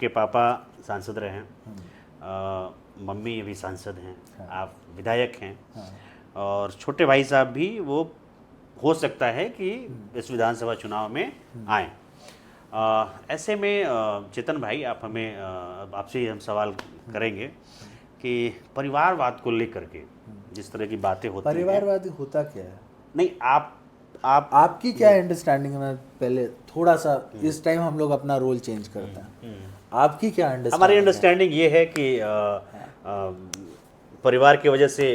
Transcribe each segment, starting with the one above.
आपके पापा सांसद रहे हैं, मम्मी अभी सांसद हैं, आप विधायक हैं, और छोटे भाई साहब भी वो हो सकता है कि इस विधानसभा चुनाव में आए। ऐसे में चेतन भाई, आप हमें आपसे ही हम सवाल करेंगे कि परिवारवाद को लेकर के जिस तरह की बातें होती हैं, परिवारवाद होता क्या है? नहीं आपकी क्या अंडरस्टैंडिंग है? पहले थोड़ा सा इस टाइम हम लोग अपना रोल चेंज करते हैं। आपकी क्या अंडरस्टैंडिंग? हमारी अंडरस्टैंडिंग ये है कि परिवार की वजह से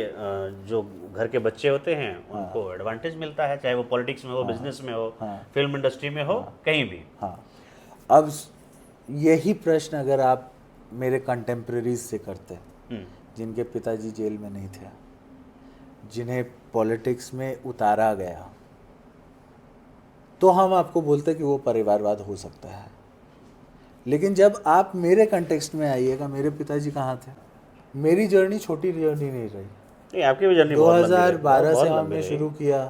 जो घर के बच्चे होते हैं उनको एडवांटेज मिलता है, चाहे वो पॉलिटिक्स में हो, बिजनेस में हो, फिल्म इंडस्ट्री में हो, कहीं भी। हाँ, अब यही प्रश्न अगर आप मेरे कंटेम्प्रेरीज से करते, जिनके पिताजी जेल में नहीं थे, जिन्हें पॉलिटिक्स में उतारा गया, तो हम आपको बोलते कि वो परिवारवाद हो सकता है। लेकिन जब आप मेरे कंटेक्स्ट में आइएगा, मेरे पिताजी कहाँ थे? मेरी जर्नी छोटी जर्नी नहीं रही। नहीं, आपकी भी जर्नी 2012 से हमने शुरू किया,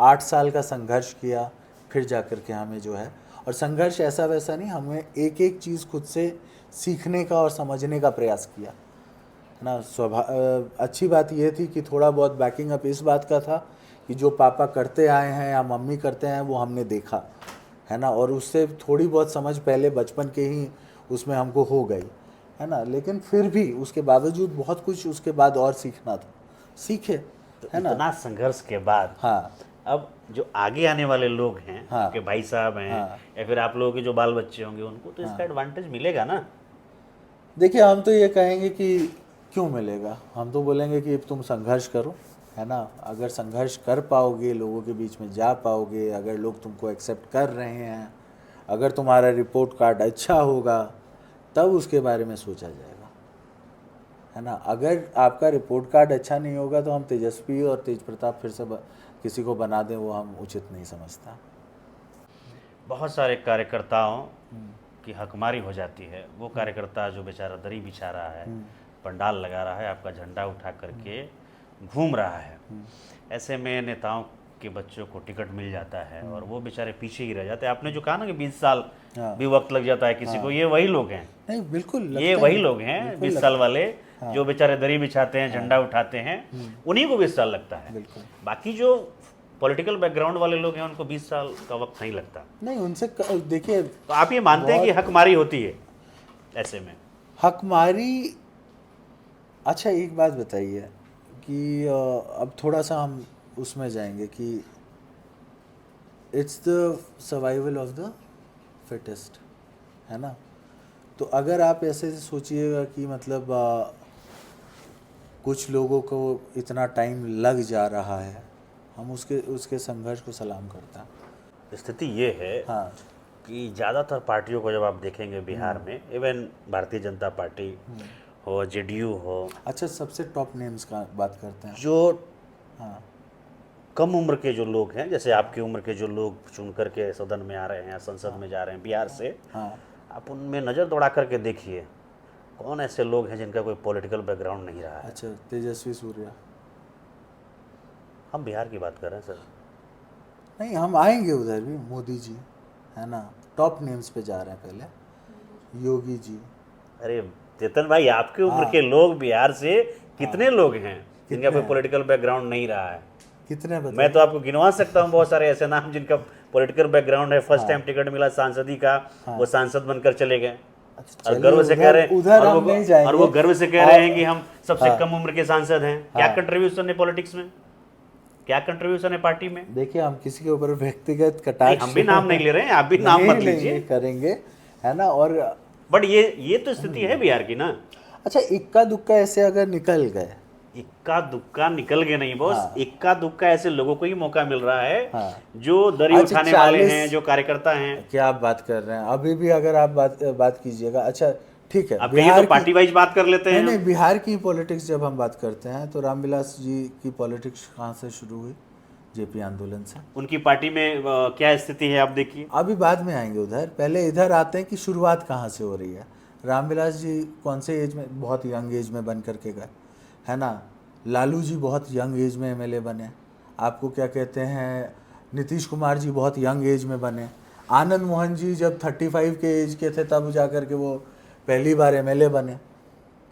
8 साल का संघर्ष किया, फिर जाकर के हमें जो है, और संघर्ष ऐसा वैसा नहीं, हमें एक एक चीज़ खुद से सीखने का और समझने का प्रयास किया ना। अच्छी बात यह थी कि थोड़ा बहुत बैकिंग अप इस बात का था कि जो पापा करते आए हैं या मम्मी करते हैं वो हमने देखा है ना, और उससे थोड़ी बहुत समझ पहले बचपन के ही उसमें हमको हो गई है ना। लेकिन फिर भी उसके बावजूद बहुत कुछ उसके बाद और सीखना था, सीखे तो है ना। इतना संघर्ष के बाद हाँ, अब जो आगे आने वाले लोग हैं, हाँ, आपके भाई साहब हैं, हाँ, या फिर आप लोगों के जो बाल बच्चे होंगे, उनको तो इसका एडवांटेज मिलेगा ना। देखिए, हम तो ये कहेंगे कि क्यों मिलेगा, हम तो बोलेंगे कि तुम संघर्ष करो है ना। अगर संघर्ष कर पाओगे, लोगों के बीच में जा पाओगे, अगर लोग तुमको एक्सेप्ट कर रहे हैं, अगर तुम्हारा रिपोर्ट कार्ड अच्छा होगा, तब उसके बारे में सोचा जाएगा है ना। अगर आपका रिपोर्ट कार्ड अच्छा नहीं होगा तो हम तेजस्वी और तेज प्रताप फिर से किसी को बना दें, वो हम उचित नहीं समझता। बहुत सारे कार्यकर्ताओं की हकमारी हो जाती है। वो कार्यकर्ता जो बेचारा दरी बिछा रहा है, पंडाल लगा रहा है, आपका झंडा उठा करके घूम रहा है, ऐसे में नेताओं के बच्चों को टिकट मिल जाता है और वो बेचारे पीछे ही रह जाते हैं। आपने जो कहा ना कि 20 साल भी वक्त लग जाता है किसी को, ये वही लोग हैं। नहीं, बिल्कुल ये वही लोग हैं 20 साल वाले, जो बेचारे दरी बिछाते हैं, झंडा उठाते हैं, उन्हीं को 20 साल लगता है। बाकी जो पॉलिटिकल बैकग्राउंड वाले लोग हैं उनको 20 साल का वक्त नहीं लगता। नहीं, उनसे देखिए, तो आप ये मानते हैं कि हकमारी होती है ऐसे में? हकमारी, अच्छा एक बात बताइए कि अब थोड़ा सा हम उसमें जाएंगे कि it's the survival of the fittest है ना। तो अगर आप ऐसे सोचिएगा कि मतलब कुछ लोगों को इतना टाइम लग जा रहा है, हम उसके संघर्ष को सलाम करते हैं। स्थिति ये है हाँ, कि ज़्यादातर पार्टियों को जब आप देखेंगे बिहार में, इवन भारतीय जनता पार्टी हो, जेडीयू हो, अच्छा सबसे टॉप नेम्स का बात करते हैं, जो हाँ, कम उम्र के जो लोग हैं, जैसे आपकी उम्र के जो लोग चुन करके सदन में आ रहे हैं, संसद में जा रहे हैं बिहार से, हाँ, आप उनमें नज़र दौड़ा करके देखिए कौन ऐसे लोग हैं जिनका कोई पॉलिटिकल बैकग्राउंड नहीं रहा है। अच्छा तेजस्वी सूर्या, हम बिहार की बात कर रहे हैं सर। नहीं हम आएंगे उधर भी, मोदी जी है ना, टॉप नेम्स पे जा रहे हैं, पहले योगी जी। अरे चेतन भाई, आपकी उम्र के लोग बिहार से कितने लोग हैं जिनका कोई पॉलिटिकल बैकग्राउंड नहीं रहा है? कितने बताइए? मैं तो आपको गिनवा सकता हूँ बहुत सारे ऐसे नाम जिनका पॉलिटिकल बैकग्राउंड है, फर्स्ट टाइम टिकट मिला सांसदी का, वो सांसद बनकर चले गए और गर्व से कह रहे हैं, और वो गर्व से कह रहे हैं कि हम सबसे कम उम्र के सांसद हैं। क्या कंट्रीब्यूशन है पॉलिटिक्स में, क्या कंट्रीब्यूशन है पार्टी में? देखिए, हम किसी के ऊपर व्यक्तिगत कटाक्ष, हम भी नाम नहीं ले रहे हैं, आप भी नाम मत लीजिए, करेंगे है ना। और बट ये तो स्थिति है बिहार की ना। अच्छा, इक्का दुक्का ऐसे अगर निकल गए, इक्का दुक्का निकल गए नहीं बॉस, इक्का दुक्का ऐसे लोगों को ही मौका मिल रहा है जो दरी उठाने वाले हैं, जो कार्यकर्ता हैं। क्या आप बात कर रहे हैं? अभी भी अगर आप बात कीजिएगा, अच्छा ठीक है, अब बिहार तो पार्टी वाइज बात कर लेते हैं। नहीं, बिहार की पॉलिटिक्स जब हम बात करते हैं तो रामविलास जी की पॉलिटिक्स कहाँ से शुरू हुई? जेपी आंदोलन से। उनकी पार्टी में क्या स्थिति है आप देखिए, अभी बाद में आएंगे उधर, पहले इधर आते हैं कि शुरुआत कहाँ से हो रही है। रामविलास जी कौन से एज में, बहुत यंग एज में बन करके गए है ना। लालू जी बहुत यंग एज में एमएलए बने। आपको क्या कहते हैं, नीतीश कुमार जी बहुत यंग एज में बने। आनंद मोहन जी जब 35 के एज के थे तब जा कर के वो पहली बार एमएलए बने,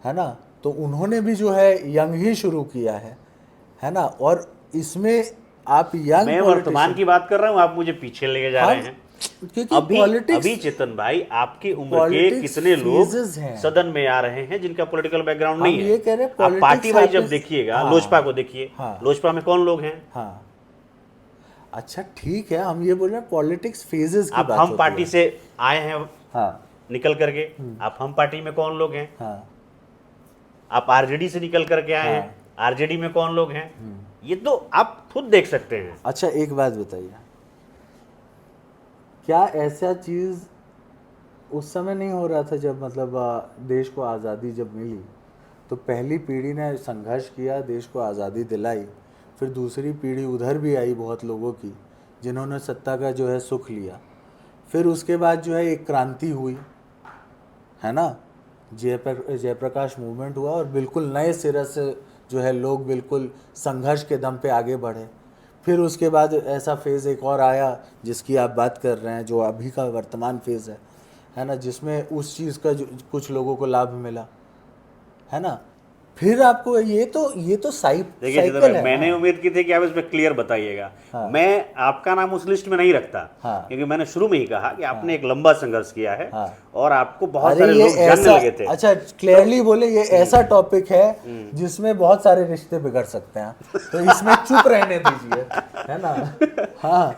है ना। तो उन्होंने भी जो है यंग ही शुरू किया है ना। और इसमें आप यंग मैं वर्तमान की बात कर रहा हूँ, आप मुझे पीछे लेके जा रहे हैं। क्योंकि अभी पॉलिटिक्स, अभी चेतन भाई, आपकी उम्र के पॉलिटिक्स कितने लोग phases हैं। सदन में आ रहे हैं जिनका पॉलिटिकल बैकग्राउंड हम नहीं है। ये कह रहे हैं आप पॉलिटिक्स पार्टी वाइज जब happens- देखिएगा, हाँ, लोजपा को देखिए, हाँ। लोजपा में कौन लोग हैं? हाँ, अच्छा ठीक है, हम ये बोल रहे हैं पॉलिटिक्स फेजेस की आप बात हम होती पार्टी है। से आए हैं हाँ निकल करके, आप हम पार्टी में कौन लोग हैं? हाँ आप आरजेडी से निकल करके आए हैं, आरजेडी में कौन लोग हैं? ये तो आप खुद देख सकते हैं। अच्छा एक बात बताइए, क्या ऐसा चीज़ उस समय नहीं हो रहा था जब मतलब देश को आज़ादी जब मिली, तो पहली पीढ़ी ने संघर्ष किया, देश को आज़ादी दिलाई, फिर दूसरी पीढ़ी उधर भी आई बहुत लोगों की जिन्होंने सत्ता का जो है सुख लिया, फिर उसके बाद जो है एक क्रांति हुई, है ना, जयप्रकाश मूवमेंट हुआ और बिल्कुल नए सिरे से जो है लोग बिल्कुल संघर्ष के दम पे आगे बढ़े। फिर उसके बाद ऐसा फेज़ एक और आया जिसकी आप बात कर रहे हैं, जो अभी का वर्तमान फेज़ है ना, जिसमें उस चीज़ का कुछ लोगों को लाभ मिला, है ना। फिर आपको ये तो देखिए साइकिल है। मैंने उम्मीद की थी कि आप इसमें क्लियर बताइएगा। हाँ। मैं आपका नाम उस लिस्ट में नहीं रखता, हाँ। क्योंकि मैंने शुरू में ही कहा कि आपने एक लंबा संघर्ष किया है, हाँ। और आपको बहुत अरे सारे ये लोग जानने ऐसा, लगे थे। अच्छा क्लियरली बोले, ये ऐसा टॉपिक है जिसमें बहुत सारे रिश्ते बिगड़ सकते हैं, तो इसमें चुप रहने दीजिए, है ना। हाँ